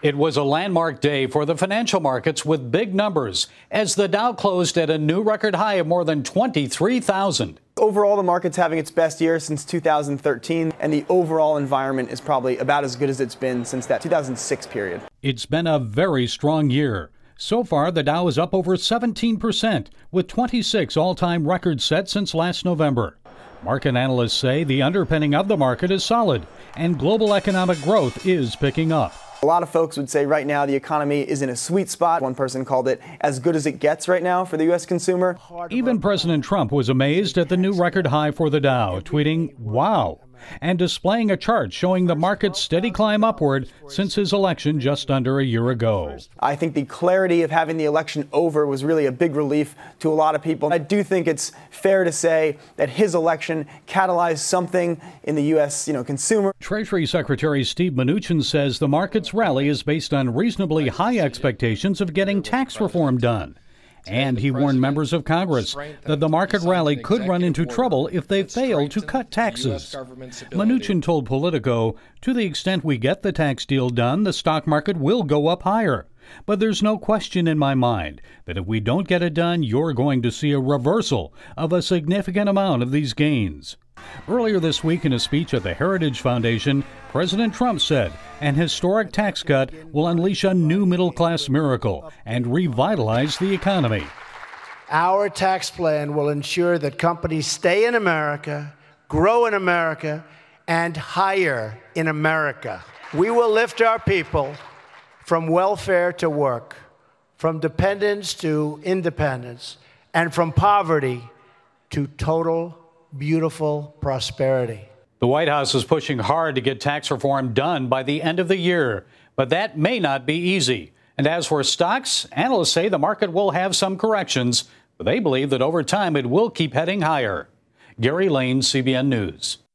It was a landmark day for the financial markets with big numbers as the Dow closed at a new record high of more than 23,000. Overall, the market's having its best year since 2013, and the overall environment is probably about as good as it's been since that 2006 period. It's been a very strong year. So far, the Dow is up over 17%, with 26 all-time records set since last November. Market analysts say the underpinning of the market is solid, and global economic growth is picking up. A lot of folks would say right now the economy is in a sweet spot. One person called it as good as it gets right now for the U.S. consumer. Even President Trump was amazed at the new record high for the Dow, tweeting, "Wow," and displaying a chart showing the market's steady climb upward since his election just under a year ago. I think the clarity of having the election over was really a big relief to a lot of people. I do think it's fair to say that his election catalyzed something in the U.S. consumer. Treasury Secretary Steve Mnuchin says the market's rally is based on reasonably high expectations of getting tax reform done. And he warned members of Congress that the market rally could run into trouble if they fail to cut taxes. Mnuchin told Politico, "To the extent we get the tax deal done, the stock market will go up higher. But there's no question in my mind that if we don't get it done, you're going to see a reversal of a significant amount of these gains." Earlier this week, in a speech at the Heritage Foundation, President Trump said an historic tax cut will unleash a new middle-class miracle and revitalize the economy. Our tax plan will ensure that companies stay in America, grow in America, and hire in America. We will lift our people from welfare to work, from dependence to independence, and from poverty to total beautiful prosperity. The White House is pushing hard to get tax reform done by the end of the year, but that may not be easy. And as for stocks, analysts say the market will have some corrections, but they believe that over time it will keep heading higher. Gary Lane, CBN News.